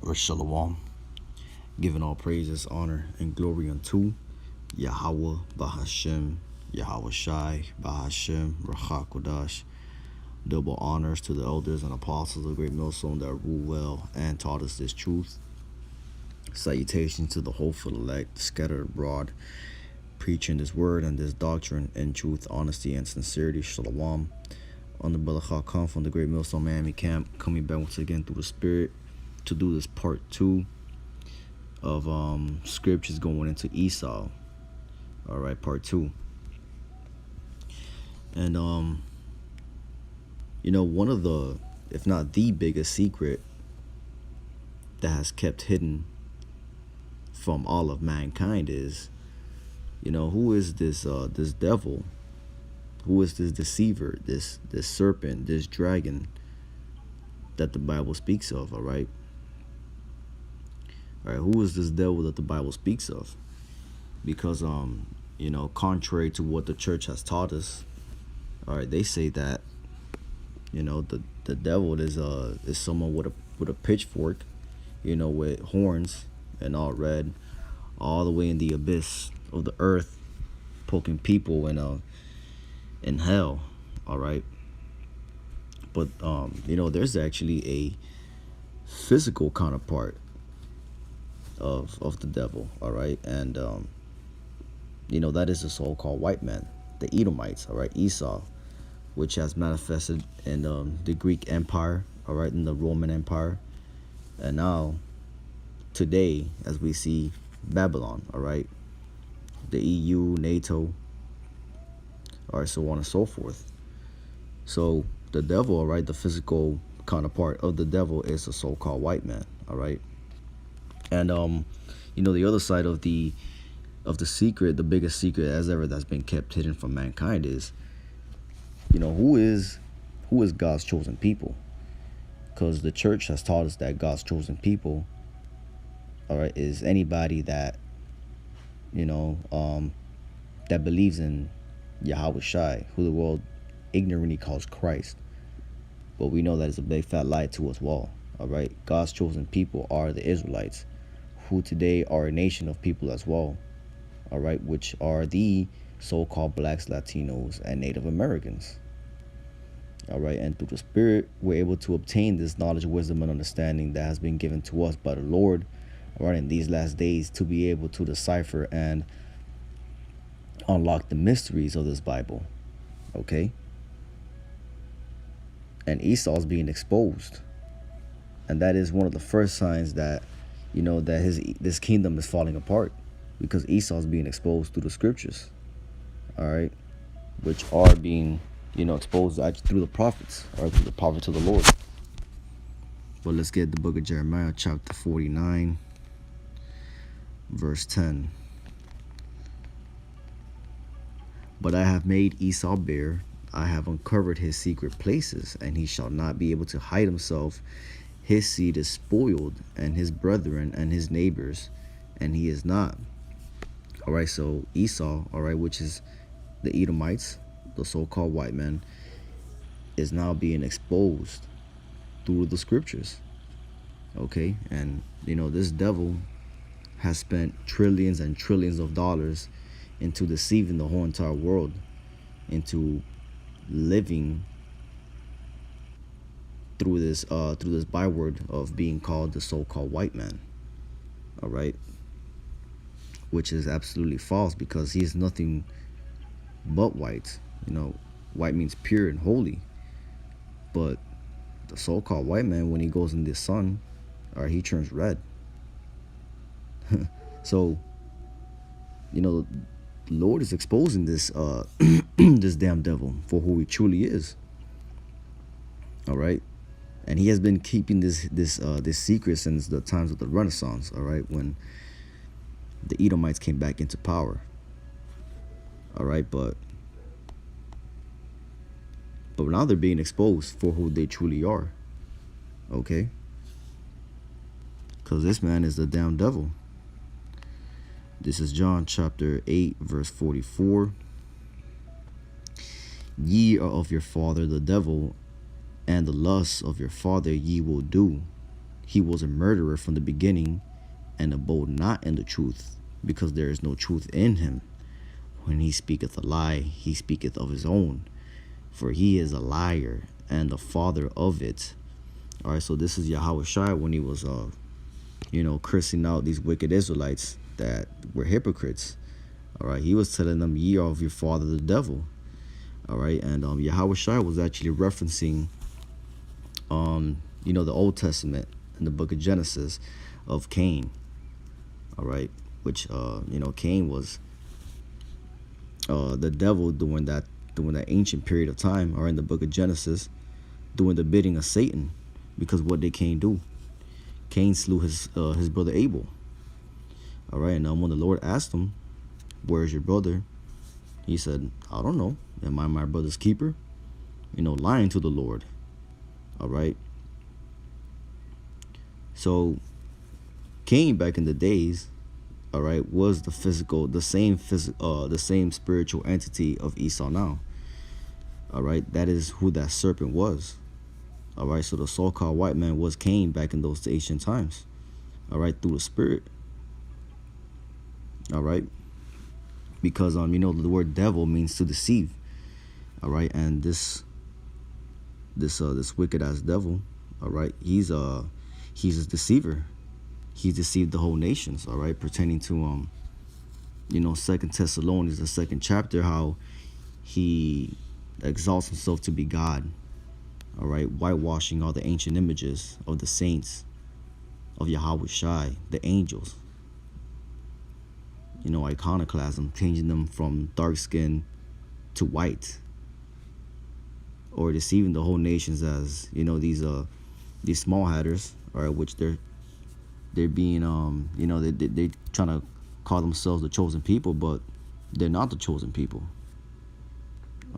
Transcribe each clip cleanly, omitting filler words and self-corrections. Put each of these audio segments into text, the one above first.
or Shalom, giving all praises, honor, and glory unto Yahweh, Bahashem, Yahweh Shai, Bahashem, Rachakodash. Double honors to the elders and apostles of the great millstone that rule well and taught us this truth. Salutations to the hopeful elect scattered abroad, preaching this word and this doctrine in truth, honesty, and sincerity. Shalom. On the Balachah come from the great millstone Miami camp, coming back once again through the spirit to do this part 2 of scriptures going into Esau. All right, part 2. And one of the, if not the biggest secret that has kept hidden from all of mankind is, who is this this devil? Who is this deceiver, this serpent, this dragon that the Bible speaks of? All right. Who is this devil that the Bible speaks of? Because contrary to what the church has taught us, all right, they say that the devil is someone with a pitchfork, with horns and all red, all the way in the abyss of the earth, poking people in hell. All right. But there's actually a physical counterpart of the devil. All right. And that is the so-called white man, the Edomites. All right, Esau, which has manifested in the Greek Empire, all right, in the Roman Empire, and now today, as we see, Babylon, all right, the EU, NATO, all right, so on and so forth. So the devil, all right, the physical counterpart of the devil is the so-called white man, all right, and the other side of the secret, the biggest secret as ever that's been kept hidden from mankind is, who is God's chosen people? Because the church has taught us that God's chosen people, all right, is anybody that that believes in Yahweh Shai, who the world ignorantly calls Christ. But we know that it's a big fat lie to us all. All right, God's chosen people are the Israelites, who today are a nation of people as well. All right, which are the so-called blacks, Latinos, and Native Americans. All right, and through the Spirit, we're able to obtain this knowledge, wisdom, and understanding that has been given to us by the Lord, all right, in these last days, to be able to decipher and unlock the mysteries of this Bible. Okay, and Esau's being exposed, and that is one of the first signs that that this kingdom is falling apart, because Esau's being exposed through the scriptures, all right, which are being exposed through the prophets, or through the prophets of the Lord. But let's get the book of Jeremiah, chapter 49, verse 10. But I have made Esau bare, I have uncovered his secret places, and he shall not be able to hide himself. His seed is spoiled, and his brethren and his neighbors, and he is not. All right, so Esau, all right, which is the Edomites, the so-called white man, is now being exposed through the scriptures. Okay, and this devil has spent trillions and trillions of dollars into deceiving the whole entire world into living through this byword of being called the so-called white man. All right, which is absolutely false, because he is nothing but white. White means pure and holy, but the so-called white man, when he goes in the sun, or he turns red. So the Lord is exposing this this damn devil for who he truly is. All right, and he has been keeping this secret since the times of the Renaissance. All right, when the Edomites came back into power. All right, but now they're being exposed for who they truly are. Okay, because this man is the damn devil. This is John chapter 8, verse 44. Ye are of your father the devil, and the lusts of your father ye will do. he was a murderer from the beginning, and abode not in the truth, because there is no truth in him. When he speaketh a lie, he speaketh of his own, for he is a liar and the father of it. All right, so this is Yahweh Shai when he was, cursing out these wicked Israelites that were hypocrites. All right, he was telling them, ye are of your father the devil. All right, and Yahweh Shai was actually referencing, the Old Testament in the book of Genesis of Cain. All right, which Cain was the devil during that ancient period of time, or in the book of Genesis, doing the bidding of Satan. Because what did Cain do? Cain slew his brother Abel. All right, and when the Lord asked him, where is your brother? He said, I don't know. Am I my brother's keeper? Lying to the Lord. All right. So Cain back in the days, all right, was the same spiritual entity of Esau now. All right, that is who that serpent was. All right, so the so-called white man was Cain back in those ancient times. All right, through the spirit. All right, because the word devil means to deceive. All right, and this wicked ass devil, all right, he's a deceiver. He deceived the whole nations. All right, pertaining to 2 Thessalonians, the 2nd chapter, how he exalts himself to be God. All right, whitewashing all the ancient images of the saints of Yahweh Shai, the angels. Iconoclasm, changing them from dark skin to white, or deceiving the whole nations as these small hatters, all right, which they're being they trying to call themselves the chosen people, but they're not the chosen people.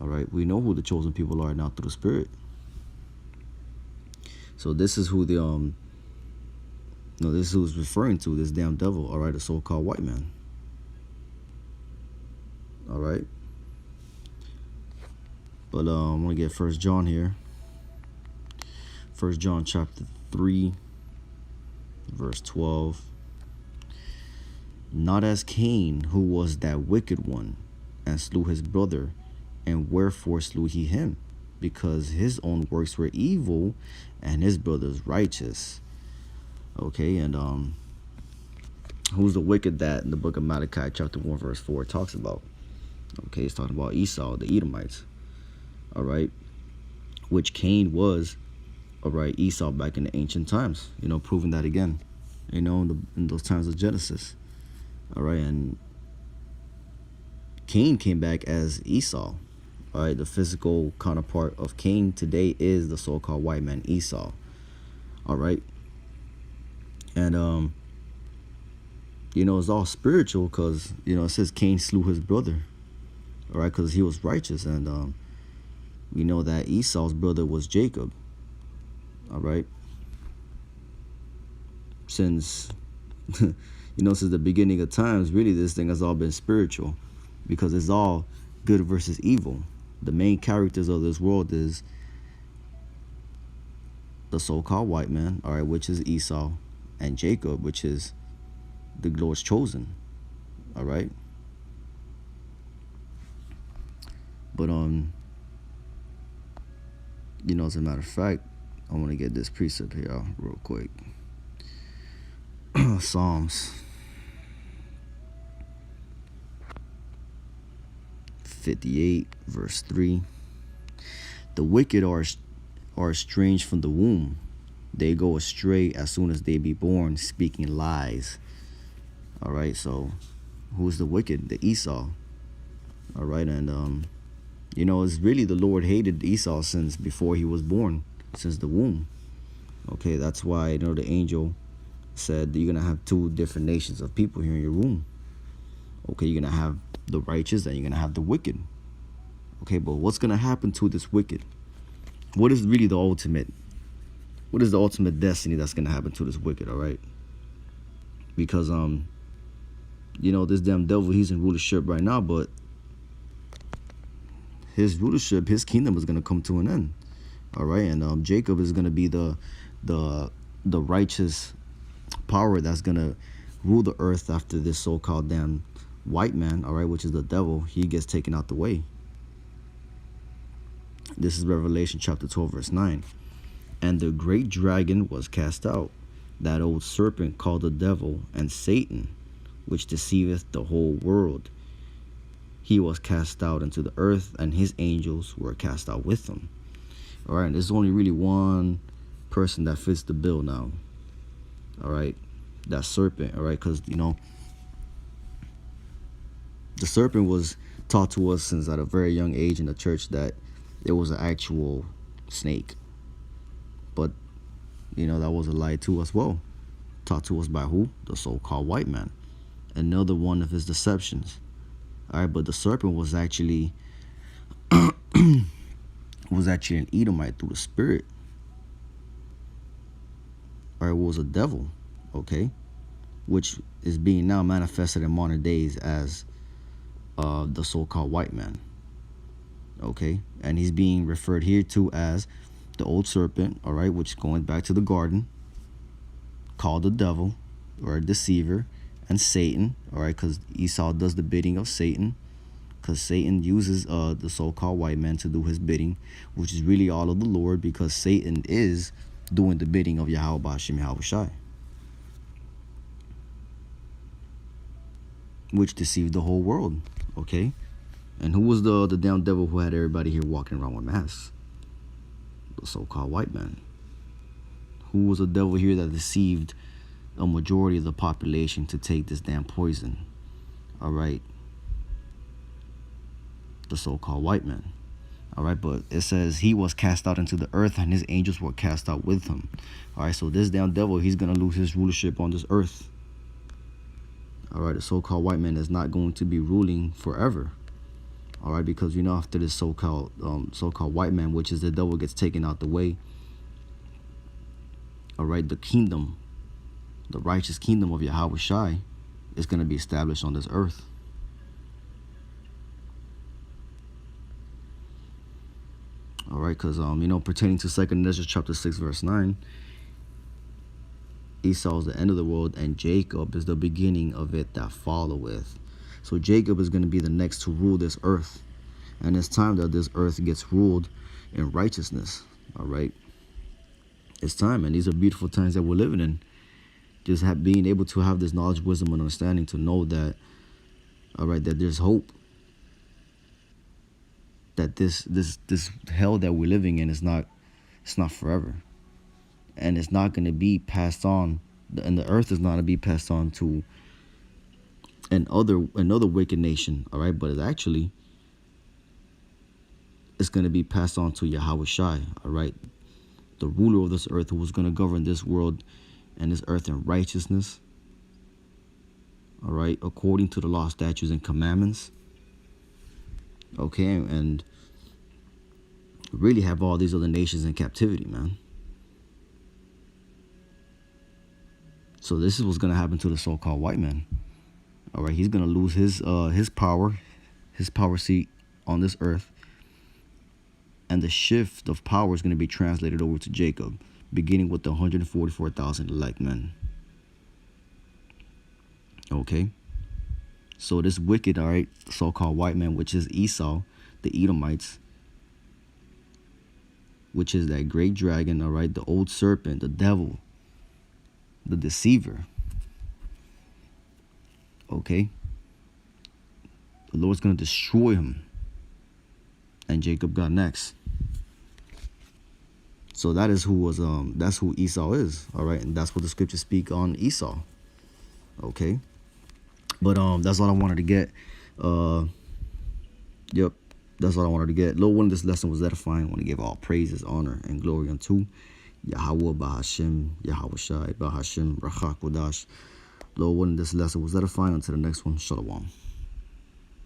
All right, we know who the chosen people are now through the Spirit. So this is who this is who's referring to, this damn devil. All right, a so-called white man. All right, but I'm gonna get 1 John here. 1 John chapter 3, verse 12. Not as Cain, who was that wicked one, and slew his brother. And wherefore slew he him? Because his own works were evil, and his brother's righteous. Okay, and who's the wicked that in the book of Malachi chapter 1 verse 4 talks about? Okay, it's talking about Esau, the Edomites. All right, which Cain was, all right, Esau back in the ancient times. Proving that again, in those times of Genesis. All right, and Cain came back as Esau. All right, the physical counterpart of Cain today is the so-called white man Esau. All right, and it's all spiritual, because it says Cain slew his brother. All right, because he was righteous, and we know that Esau's brother was Jacob. All right, since since the beginning of times, really this thing has all been spiritual, because it's all good versus evil. The main characters of this world is the so-called white man, all right, which is Esau, and Jacob, which is the Lord's chosen. All right, but as a matter of fact, I want to get this precept here real quick. Psalms 58 verse 3. The wicked are estranged from the womb. They go astray as soon as they be born, speaking lies. All right, so who's the wicked? The Esau. All right, and it's really the Lord hated Esau since before he was born, since the womb. Okay, that's why the angel said that you're gonna have two different nations of people here in your womb. Okay, you're gonna have the righteous and you're gonna have the wicked. Okay, but what's gonna happen to this wicked? What is really the ultimate? What is the ultimate destiny that's gonna happen to this wicked? All right, because this damn devil, he's in rulership right now, but his kingdom is gonna come to an end. All right, and Jacob is gonna be the the righteous power that's gonna rule the earth after this so-called damn white man, all right, which is the devil, he gets taken out the way. This is Revelation chapter 12, verse 9. And the great dragon was cast out, that old serpent called the devil and Satan, which deceiveth the whole world. He was cast out into the earth, and his angels were cast out with him. All right, there's only really one person that fits the bill now. All right, that serpent. All right, because the serpent was taught to us since at a very young age in the church that it was an actual snake. But that was a lie to us. Well, taught to us by who? The so-called white man. Another one of his deceptions. All right, but the serpent was actually an Edomite through the spirit. Or it was a devil, okay, which is being now manifested in modern days as the so-called white man, okay, and he's being referred here to as the old serpent, all right, which going back to the garden, called the devil or a deceiver, and Satan, all right, because Esau does the bidding of Satan, because Satan uses the so-called white man to do his bidding, which is really all of the Lord, because Satan is doing the bidding of Yahweh B'Hashem Yahweh Shai, which deceived the whole world, okay? And who was the damn devil who had everybody here walking around with masks? The so-called white man. Who was the devil here that deceived a majority of the population to take this damn poison? All right. The so-called white man. All right, but it says he was cast out into the earth and his angels were cast out with him. All right, so this damn devil, he's going to lose his rulership on this earth. All right, the so-called white man is not going to be ruling forever. All right, because after this so-called white man, which is the devil, gets taken out the way, all right, the kingdom, the righteous kingdom of Yahweh Shai is going to be established on this earth. All right, because pertaining to 2nd Ezra chapter 6 verse 9, Esau is the end of the world, and Jacob is the beginning of it that followeth. So Jacob is going to be the next to rule this earth, and it's time that this earth gets ruled in righteousness. All right, it's time, and these are beautiful times that we're living in. Just being able to have this knowledge, wisdom, and understanding to know that, all right, that there's hope. That this hell that we're living in it's not forever, and it's not going to be passed on, and the earth is not going to be passed on to another wicked nation, all right, but it's going to be passed on to Yahweh Shai, all right, the ruler of this earth, who was going to govern this world and this earth in righteousness, all right, according to the law, statutes, and commandments. Okay, and really have all these other nations in captivity, man. So this is what's going to happen to the so-called white man. All right, he's going to lose his power seat on this earth, and the shift of power is going to be translated over to Jacob, beginning with the 144,000 elect men. Okay. So this wicked, all right, so-called white man, which is Esau, the Edomites, which is that great dragon, all right, the old serpent, the devil, the deceiver. Okay. The Lord's going to destroy him. And Jacob got next. So that's who Esau is, all right, and that's what the scriptures speak on Esau. Okay. But that's all I wanted to get. Yep, that's all I wanted to get. Lord, one, this lesson was edifying. I want to give all praises, honor, and glory unto Yahweh B'Hashem, Yahweh Shai, B'Hashem, Rachak Wadash. Lord, one, this lesson was edifying. Until the next one, Shalom.